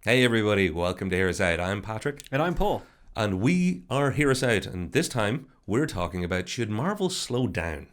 Hey everybody, welcome to Hear Us Out. I'm Patrick. And I'm Paul. And we are Hear Us Out, and this time we're talking about should Marvel slow down?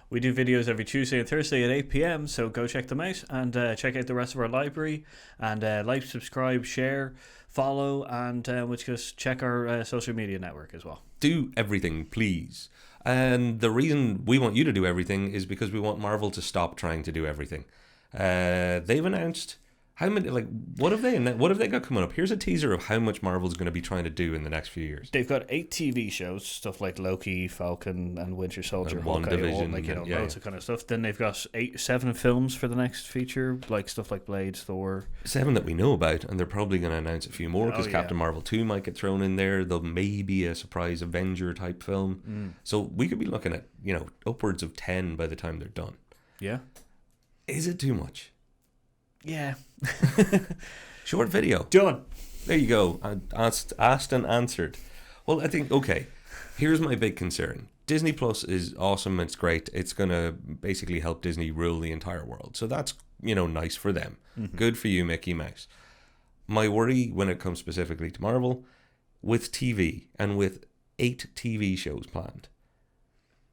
We do videos every Tuesday and Thursday at 8 p.m, so go check them out and check out the rest of our library. And like, subscribe, share, follow, and which just check our social media network as well. Do everything, please. And the reason we want you to do everything is because we want Marvel to stop trying to do everything. They've announced how many, what have they got coming up? Here's a teaser of how much Marvel's going to be trying to do in the next few years. They've got 8 TV shows, stuff like Loki, Falcon, and Winter Soldier, And Hawkeye, WandaVision, loads of kind of stuff. Then they've got 7 films for the next feature, like stuff like Blade, Thor. 7 that we know about, and they're probably going to announce a few more because Captain Marvel 2 might get thrown in there. There'll maybe a surprise Avenger type film. So we could be looking at, upwards of 10 by the time they're done. Yeah. Is it too much? Yeah. Short video. Done. There you go. Asked and answered. Well, I think, okay, here's my big concern. Disney Plus is awesome. It's great. It's going to basically help Disney rule the entire world. So that's, nice for them. Mm-hmm. Good for you, Mickey Mouse. My worry when it comes specifically to Marvel, with TV and with 8 TV shows planned,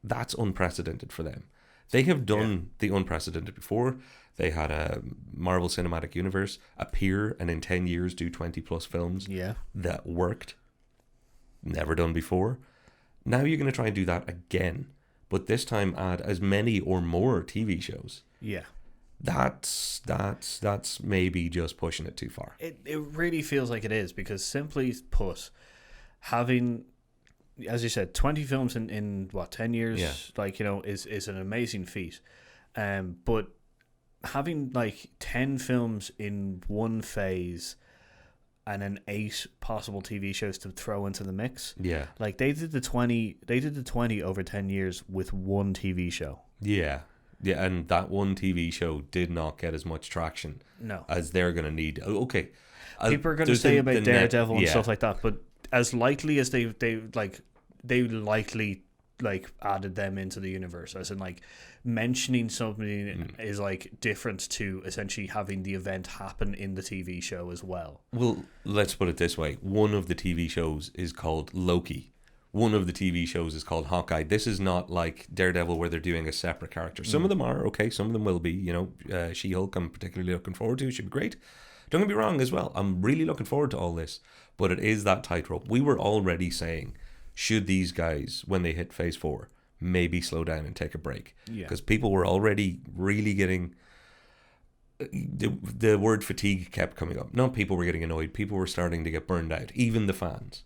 that's unprecedented for them. They have done the unprecedented before. They had a Marvel Cinematic Universe appear and in 10 years do 20 plus films. Yeah. That worked. Never done before. Now you're going to try and do that again, but this time add as many or more TV shows. Yeah. That's maybe just pushing it too far. It really feels like it is, because simply put, having, as you said, 20 films in 10 years, is an amazing feat. But having 10 films in one phase and then 8 possible TV shows to throw into the mix. Yeah. They did the 20 over 10 years with one TV show. Yeah. Yeah, and that one TV show did not get as much traction as they're going to need. Okay. People are going to say about Daredevil and stuff like that, but as likely as they likely added them into the universe, as in mentioning something is different to essentially having the event happen in the TV show as well. Well, let's put it this way. One of the TV shows is called Loki. One of the TV shows is called Hawkeye. This is not like Daredevil where they're doing a separate character. Some of them are, okay, some of them will be. She-Hulk I'm particularly looking forward to. Should be great. Don't get me wrong as well. I'm really looking forward to all this. But it is that tightrope. We were already saying, should these guys, when they hit phase 4, maybe slow down and take a break? Because people were already really getting... The word fatigue kept coming up. Not people were getting annoyed. People were starting to get burned out. Even the fans.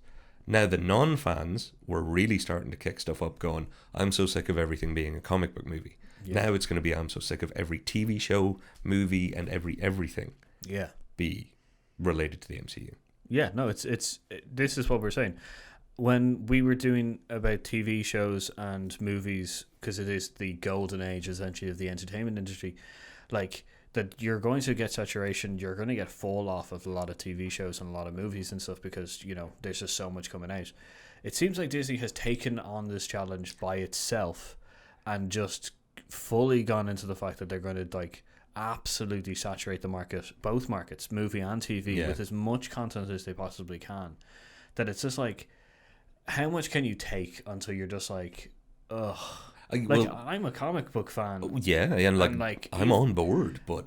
Now the non-fans were really starting to kick stuff up going, I'm so sick of everything being a comic book movie. Yeah. Now it's going to be, I'm so sick of every TV show, movie, and everything be related to the MCU. Yeah, no, this is what we're saying. When we were doing about TV shows and movies, because it is the golden age essentially of the entertainment industry, that you're going to get saturation, you're going to get fall off of a lot of TV shows and a lot of movies and stuff, because there's just so much coming out. It seems like Disney has taken on this challenge by itself and just fully gone into the fact that they're going to absolutely saturate the market, both markets, movie and TV, with as much content as they possibly can. That it's just how much can you take until you're just ugh. I'm a comic book fan. Yeah, and I'm on board, but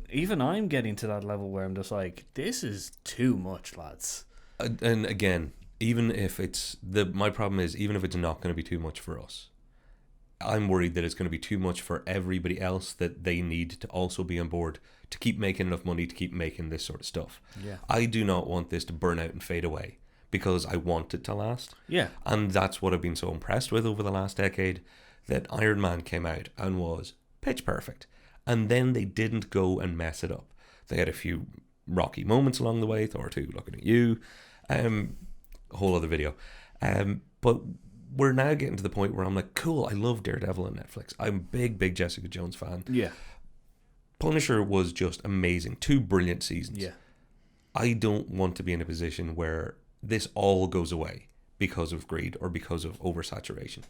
even I'm getting to that level where I'm just this is too much, lads. And again, even if it's my problem is, even if it's not going to be too much for us, I'm worried that it's going to be too much for everybody else, that they need to also be on board to keep making enough money to keep making this sort of stuff. Yeah, I do not want this to burn out and fade away, because I want it to last. Yeah. And that's what I've been so impressed with over the last decade, that Iron Man came out and was pitch perfect. And then they didn't go and mess it up. They had a few rocky moments along the way, Thor 2, looking at you, a whole other video. But we're now getting to the point where I'm like, cool, I love Daredevil on Netflix. I'm a big Jessica Jones fan. Yeah. Punisher was just amazing. 2 brilliant seasons. Yeah. I don't want to be in a position where this all goes away because of greed or because of oversaturation.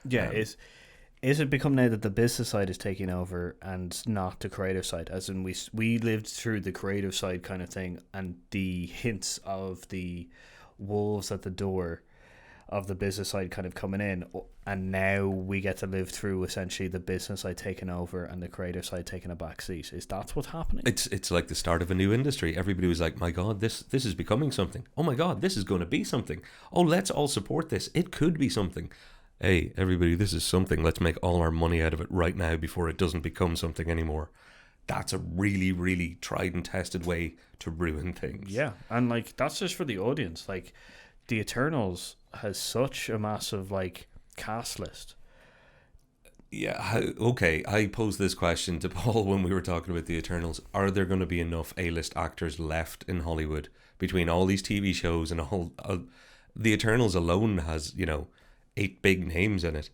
Yeah, is it become now that the business side is taking over and not the creative side? As in, we lived through the creative side kind of thing and the hints of the wolves at the door of the business side kind of coming in, and now we get to live through essentially the business side taking over and the creative side taking a back seat. Is that what's happening? It's like the start of a new industry. Everybody was like, my God, this is becoming something. Oh my God, this is going to be something. Oh, let's all support this. It could be something. Hey, everybody, this is something. Let's make all our money out of it right now before it doesn't become something anymore. That's a really, really tried and tested way to ruin things. Yeah, and like that's just for the audience. Like, the Eternals has such a massive like cast list. Yeah, okay. I posed this question to Paul when we were talking about the Eternals. Are there going to be enough A-list actors left in Hollywood between all these TV shows and the Eternals alone has, 8 big names in it.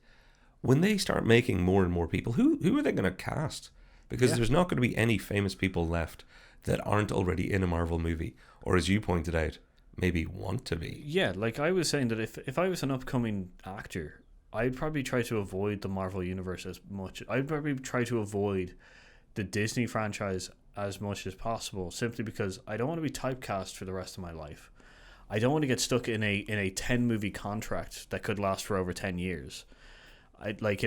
When they start making more and more people, who are they going to cast? Because there's not going to be any famous people left that aren't already in a Marvel movie, or as you pointed out, maybe want to be. Yeah, like I was saying that if I was an upcoming actor, I'd probably try to avoid the Marvel universe as much. I'd probably try to avoid the Disney franchise as much as possible, simply because I don't want to be typecast for the rest of my life. I don't want to get stuck in a 10 movie contract that could last for over 10 years. I'd like,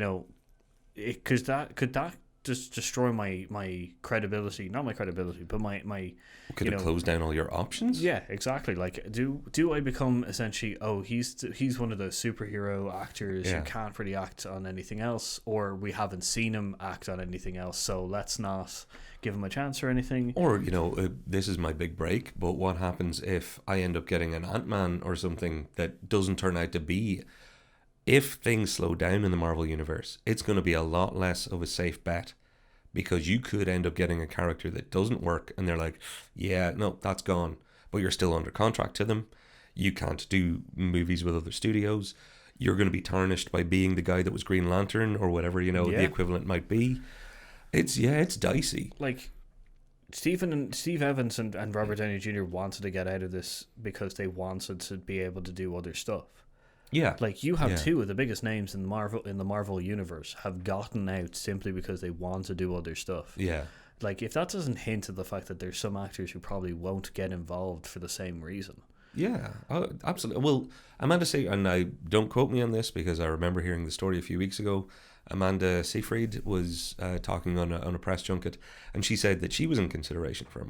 because that could just destroy my credibility, not my credibility, but my could it close down all your options? Yeah, exactly. Like, do I become essentially, he's one of those superhero actors who can't really act on anything else, or we haven't seen him act on anything else, so let's not give him a chance or anything. Or, this is my big break, but what happens if I end up getting an Ant-Man or something that doesn't turn out to be... If things slow down in the Marvel Universe, it's going to be a lot less of a safe bet, because you could end up getting a character that doesn't work and they're like, yeah, no, that's gone. But you're still under contract to them. You can't do movies with other studios. You're going to be tarnished by being the guy that was Green Lantern or whatever, the equivalent might be. It's dicey. Like, Steve Evans and Robert Downey Jr. wanted to get out of this because they wanted to be able to do other stuff. Yeah, like you have two of the biggest names in the Marvel universe have gotten out simply because they want to do other stuff. Yeah, like if that doesn't hint at the fact that there's some actors who probably won't get involved for the same reason. Yeah, absolutely. Well, Amanda Seyfried, and I don't quote me on this because I remember hearing the story a few weeks ago. Amanda Seyfried was talking on a press junket, and she said that she was in consideration for a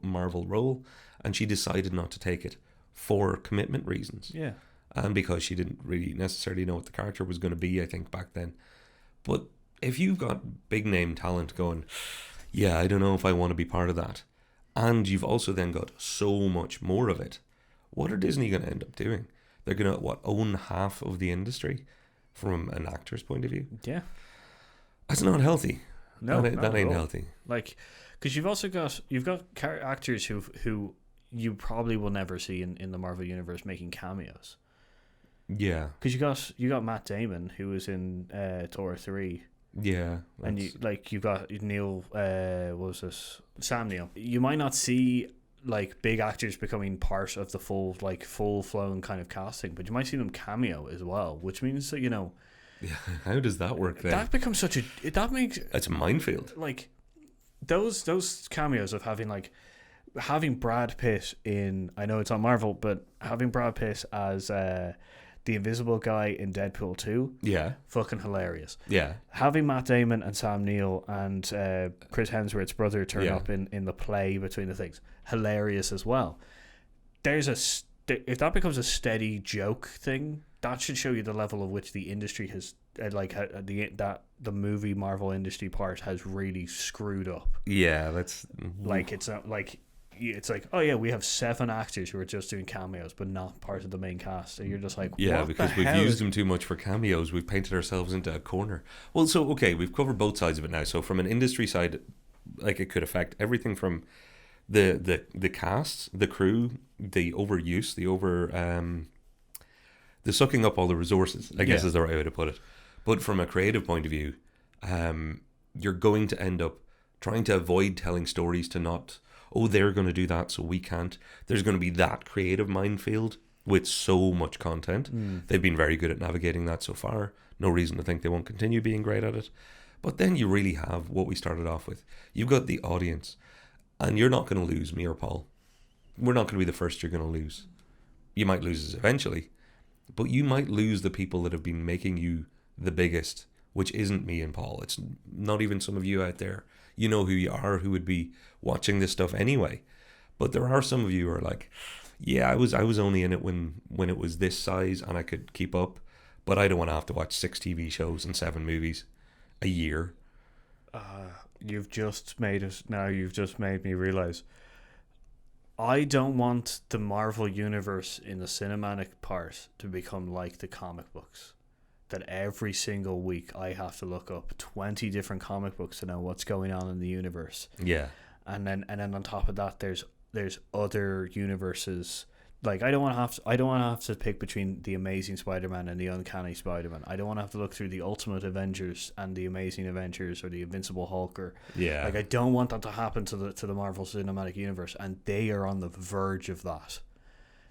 Marvel role, and she decided not to take it for commitment reasons. Yeah. And because she didn't really necessarily know what the character was going to be, I think, back then. But if you've got big name talent going, yeah, I don't know if I want to be part of that, and you've also then got so much more of it, what are Disney going to end up doing? They're going to, own half of the industry from an actor's point of view? Yeah. That's not healthy. No, that ain't healthy. Like, because you've got actors who you probably will never see in the Marvel universe making cameos. Yeah, because you got Matt Damon, who was in Thor 3. Yeah, and you've got Neil. What was this? Sam Neill. You might not see like big actors becoming part of the full flown kind of casting, but you might see them cameo as well, which means that Yeah, how does that work then? That becomes it's a minefield. Like those cameos of having Brad Pitt in. I know it's on Marvel, but having Brad Pitt as the Invisible Guy in Deadpool 2. Yeah. Fucking hilarious. Yeah. Having Matt Damon and Sam Neill and Chris Hemsworth's brother turn up in the play between the things. Hilarious as well. If that becomes a steady joke thing, that should show you the level of which the industry has, the movie Marvel industry part has really screwed up. Yeah, that's... it's not like... It's like, oh yeah, we have 7 actors who are just doing cameos but not part of the main cast, and you're just like, what because we've used them too much for cameos. We've painted ourselves into a corner. Well, so okay, we've covered both sides of it now. So from an industry side, it could affect everything from the cast, the crew, the overuse, the sucking up all the resources, I guess is the right way to put it. But from a creative point of view, you're going to end up trying to avoid telling stories to not... they're going to do that, so we can't. There's going to be that creative minefield with so much content. They've been very good at navigating that so far. No reason to think they won't continue being great at it. But then you really have what we started off with. You've got the audience, and you're not going to lose me or Paul. We're not going to be the first you're going to lose. You might lose us eventually, but you might lose the people that have been making you the biggest, which isn't me and Paul. It's not even some of you out there. You know who you are, who would be watching this stuff anyway. But there are some of you who are like, yeah, I was only in it when it was this size and I could keep up, but I don't want to have to watch 6 TV shows and 7 movies a year. You've just made me realize I don't want the Marvel universe in the cinematic part to become like the comic books. That every single week I have to look up 20 different comic books to know what's going on in the universe. Yeah. And then on top of that there's other universes. Like I don't want to have to pick between the Amazing Spider-Man and the Uncanny Spider-Man. I don't want to have to look through the Ultimate Avengers and the Amazing Avengers or the Invincible Hulk Yeah. like I don't want that to happen to the Marvel Cinematic Universe, and they are on the verge of that.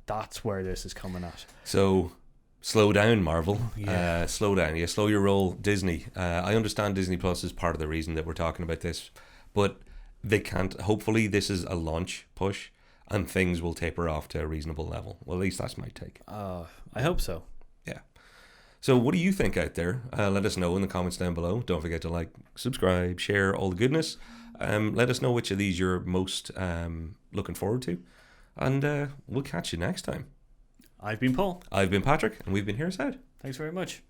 That's where this is coming at. So slow down, Marvel. Yeah. Slow down. Yeah, slow your roll, Disney. I understand Disney Plus is part of the reason that we're talking about this, but they can't. Hopefully, this is a launch push, and things will taper off to a reasonable level. Well, at least that's my take. I hope so. Yeah. So what do you think out there? Let us know in the comments down below. Don't forget to like, subscribe, share, all the goodness. Let us know which of these you're most looking forward to. And we'll catch you next time. I've been Paul. I've been Patrick, and we've been Here Said. Thanks very much.